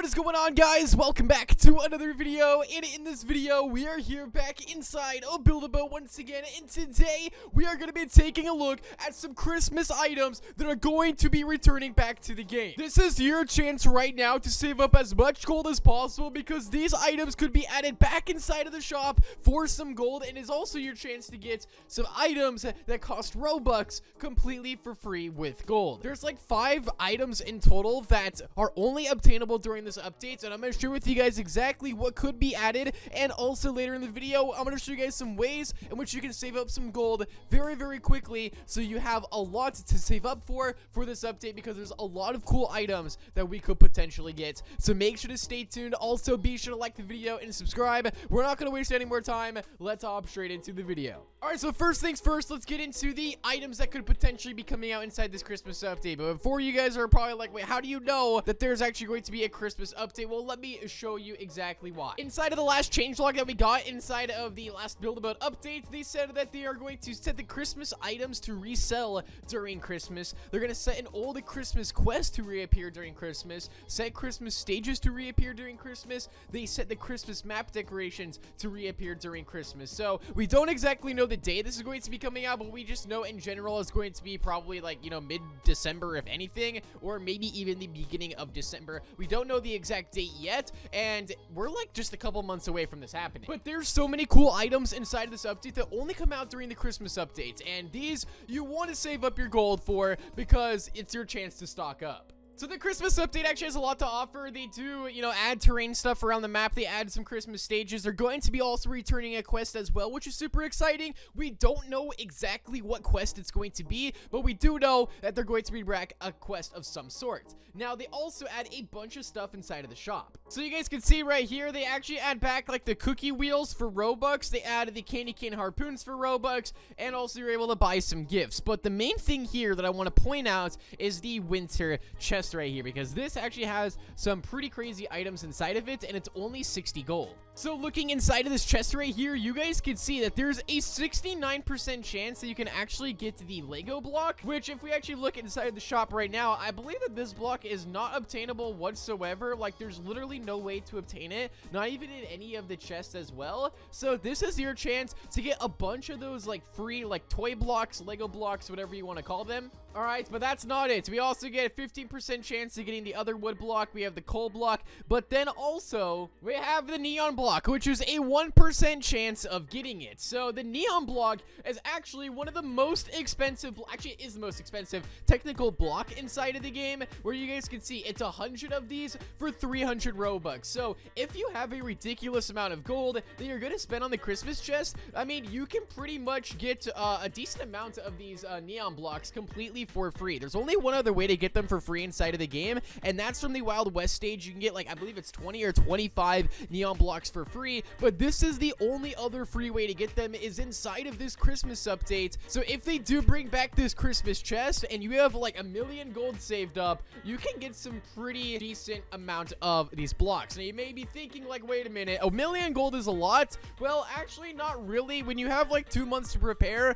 What is going on, guys? Welcome back to another video, and in this video we are here back inside of Build-A-Boat once again, and today we are going to be taking a look at some Christmas items that are going to be returning back to the game. This is your chance right now to save up as much gold as possible, because these items could be added back inside of the shop for some gold, and is also your chance to get some items that cost Robux completely for free with gold. There's like 5 items in total that are only obtainable during this update, and I'm going to share with you guys exactly what could be added, and also later in the video I'm going to show you guys some ways in which you can save up some gold very quickly, so you have a lot to save up for this update, because there's a lot of cool items that we could potentially get. So make sure to stay tuned. Also be sure to like the video and subscribe. We're not going to waste any more time. Let's hop straight into the video. Alright, so first things first, let's get into the items that could potentially be coming out inside this Christmas update. But before, you guys are probably like, wait, how do you know that there's actually going to be a Christmas update? Well, let me show you exactly why. Inside of the last changelog that we got inside of the last Build-A-Boat update, they said that they are going to set the Christmas items to resell during Christmas. They're going to set an old Christmas quest to reappear during Christmas, set Christmas stages to reappear during Christmas. They set the Christmas map decorations to reappear during Christmas. So we don't exactly know the day this is going to be coming out, but we just know in general it's going to be probably like, you know, mid-December if anything, or maybe even the beginning of December. We don't know the exact date yet, and we're like just a couple months away from this happening. But there's so many cool items inside of this update that only come out during the Christmas updates, and these you want to save up your gold for, because it's your chance to stock up. So the Christmas update actually has a lot to offer. They do, you know, add terrain stuff around the map. They add some Christmas stages. They're going to be also returning a quest as well, which is super exciting. We don't know exactly what quest it's going to be, but we do know that they're going to be back a quest of some sort. Now, they also add a bunch of stuff inside of the shop. So you guys can see right here, they actually add back like the cookie wheels for Robux. They added the candy cane harpoons for Robux, and also you're able to buy some gifts. But the main thing here that I want to point out is the winter chest right here, because this actually has some pretty crazy items inside of it, and it's only 60 gold. So looking inside of this chest right here, you guys can see that there's a 69% chance that you can actually get the Lego block, which if we actually look inside the shop right now, I believe that this block is not obtainable whatsoever. Like, there's literally no way to obtain it, not even in any of the chests as well. So this is your chance to get a bunch of those like free like toy blocks, Lego blocks, whatever you want to call them. All right, but that's not it. We also get a 15% chance of getting the other wood block. We have the coal block, but then also we have the neon block, which is a 1% chance of getting it. So the neon block is actually one of the most expensive, actually it is the most expensive technical block inside of the game, where you guys can see it's 100 of these for 300 Robux. So if you have a ridiculous amount of gold that you're going to spend on the Christmas chest, I mean, you can pretty much get a decent amount of these neon blocks completely for free. There's only one other way to get them for free inside of the game, and that's from the Wild West stage. You can get like, I believe it's 20 or 25 neon blocks for free, but this is the only other free way to get them, is inside of this Christmas update. So if they do bring back this Christmas chest and you have like 1,000,000 gold saved up, you can get some pretty decent amount of these blocks. Now you may be thinking like, wait a minute, 1,000,000 gold is a lot. Well, actually not really. When you have like 2 months to prepare,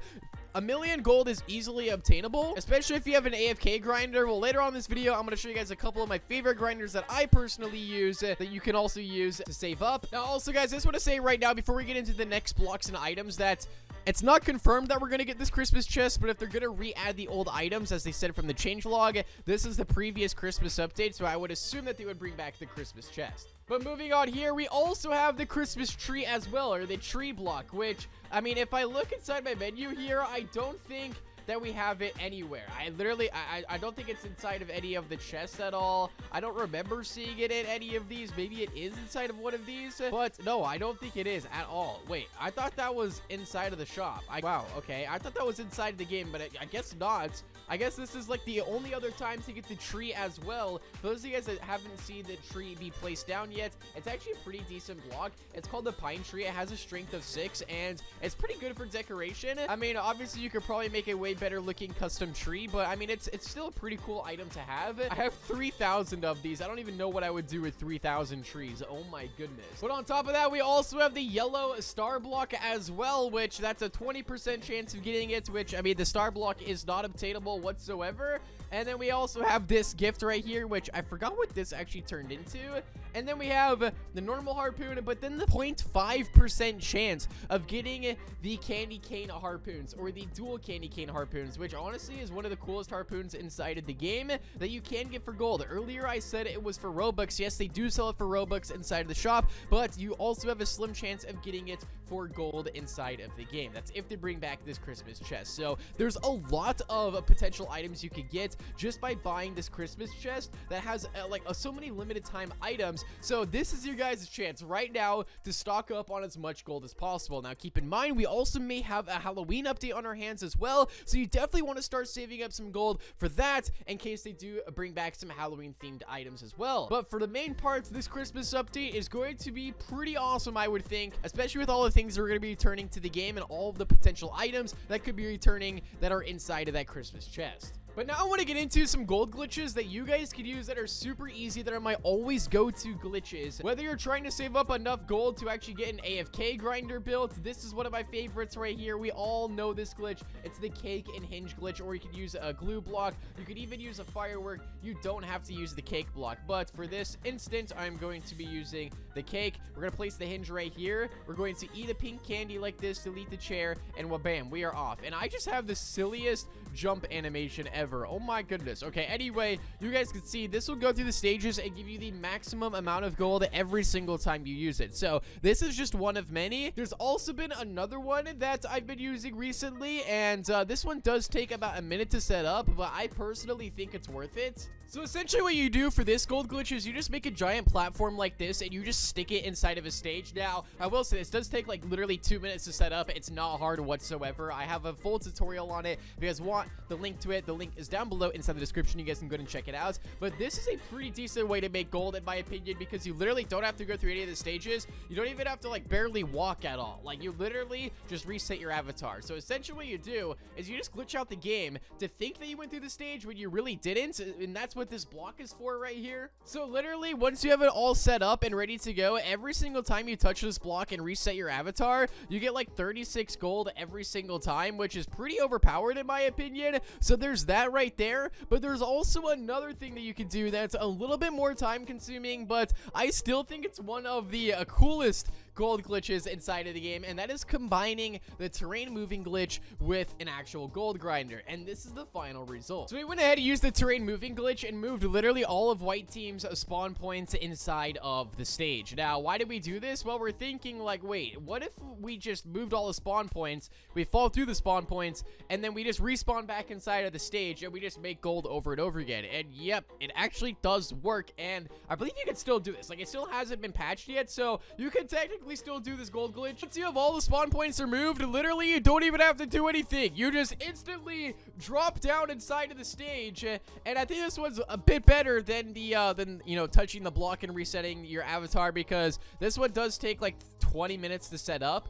1,000,000 gold is easily obtainable, especially if you have an AFK grinder. Well, later on in this video, I'm going to show you guys a couple of my favorite grinders that I personally use that you can also use to save up. Now, also, guys, I just want to say right now, before we get into the next blocks and items, that it's not confirmed that we're going to get this Christmas chest, but if they're going to re-add the old items, as they said from the changelog, this is the previous Christmas update, so I would assume that they would bring back the Christmas chest. But moving on here, we also have the Christmas tree as well, or the tree block, which, I mean, if I look inside my menu here, I don't think that we have it anywhere. I don't think it's inside of any of the chests at all. I don't remember seeing it in any of these. Maybe it is inside of one of these, but no, I don't think it is at all. Wait, I thought that was inside of the shop. Wow, okay. I thought that was inside the game, but I guess not. I guess this is like the only other time to get the tree as well. For those of you guys that haven't seen the tree be placed down yet, it's actually a pretty decent block. It's called the pine tree. It has a strength of 6, and it's pretty good for decoration. I mean, obviously you could probably make a way better looking custom tree, but I mean, it's still a pretty cool item to have. I have 3,000 of these. I don't even know what I would do with 3,000 trees. Oh my goodness. But on top of that, we also have the yellow star block as well, which that's a 20% chance of getting it, which, I mean, the star block is not obtainable whatsoever. And then we also have this gift right here, which I forgot what this actually turned into. And then we have the normal harpoon, but then the 0.5% chance of getting the candy cane harpoons, or the dual candy cane harpoons, which honestly is one of the coolest harpoons inside of the game that you can get for gold. Earlier I said it was for Robux. Yes, they do sell it for Robux inside of the shop, but you also have a slim chance of getting it for gold inside of the game. That's if they bring back this Christmas chest. So there's a lot of potential items you could get just by buying this Christmas chest that has so many limited time items. So this is your guys' chance right now to stock up on as much gold as possible. Now keep in mind, we also may have a Halloween update on our hands as well, so you definitely want to start saving up some gold for that in case they do bring back some Halloween themed items as well. But for the main parts, this Christmas update is going to be pretty awesome, I would think, especially with all the things that are going to be returning to the game and all of the potential items that could be returning that are inside of that Christmas chest. But now I want to get into some gold glitches that you guys could use that are super easy, that are my always go-to glitches. Whether you're trying to save up enough gold to actually get an AFK grinder built, this is one of my favorites right here. We all know this glitch. It's the cake and hinge glitch, or you could use a glue block. You could even use a firework. You don't have to use the cake block. But for this instance, I'm going to be using the cake. We're going to place the hinge right here. We're going to eat a pink candy like this, delete the chair, and well, bam, we are off. And I just have the silliest jump animation ever. Oh my goodness. Okay, anyway, you guys can see this will go through the stages and give you the maximum amount of gold every single time you use it. So this is just one of many. There's also been another one that I've been using recently, and this one does take about a minute to set up, but I personally think it's worth it. So essentially what you do for this gold glitch is you just make a giant platform like this and you just stick it inside of a stage. Now, I will say this does take like literally 2 minutes to set up. It's not hard whatsoever. I have a full tutorial on it. If you guys want the link to it, the link is down below inside the description. You guys can go and check it out. But this is a pretty decent way to make gold in my opinion, because you literally don't have to go through any of the stages. You don't even have to like barely walk at all. Like you literally just reset your avatar. So essentially what you do is you just glitch out the game to think that you went through the stage when you really didn't, and that's what this block is for right here. So literally once you have it all set up and ready to go, every single time you touch this block and reset your avatar, you get like 36 gold every single time, which is pretty overpowered in my opinion. So there's that right there. But there's also another thing that you can do that's a little bit more time consuming, but I still think it's one of the coolest gold glitches inside of the game, and that is combining the terrain moving glitch with an actual gold grinder, and this is the final result. So we went ahead and used the terrain moving glitch and moved literally all of white team's spawn points inside of the stage. Now, why did we do this? Well, we're thinking like, wait, what if we just moved all the spawn points, we fall through the spawn points, and then we just respawn back inside of the stage, and we just make gold over and over again? And yep, it actually does work, and I believe you can still do this. Like, it still hasn't been patched yet, so you can technically still do this gold glitch. Once you have all the spawn points removed, literally you don't even have to do anything. You just instantly drop down inside of the stage, and I think this one's a bit better than the you know, touching the block and resetting your avatar, because this one does take like 20 minutes to set up,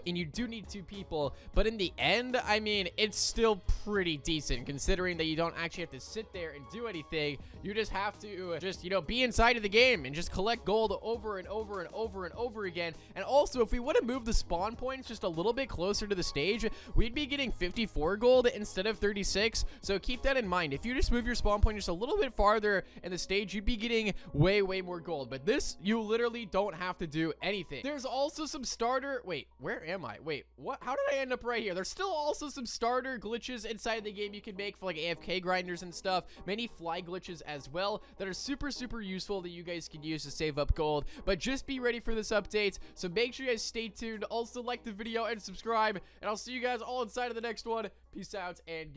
and you do need 2 people, but in the end, I mean, it's still pretty decent considering that you don't actually have to sit there and do anything. You just have to just, you know, be inside of the game and just collect gold over and over and over and over again. And also, if we would have moved the spawn points just a little bit closer to the stage, we'd be getting 54 gold instead of 36. So keep that in mind. If you just move your spawn point just a little bit farther in the stage, you'd be getting way more gold. But this, you literally don't have to do anything. There's also some starter, wait, where am I? Wait, what? How did I end up right here? There's still also some starter glitches inside the game you can make for like AFK grinders and stuff. Many fly glitches as well that are super useful that you guys can use to save up gold. But just be ready for this update. So make sure you guys stay tuned. Also like the video and subscribe, and I'll see you guys all inside of the next one. Peace out and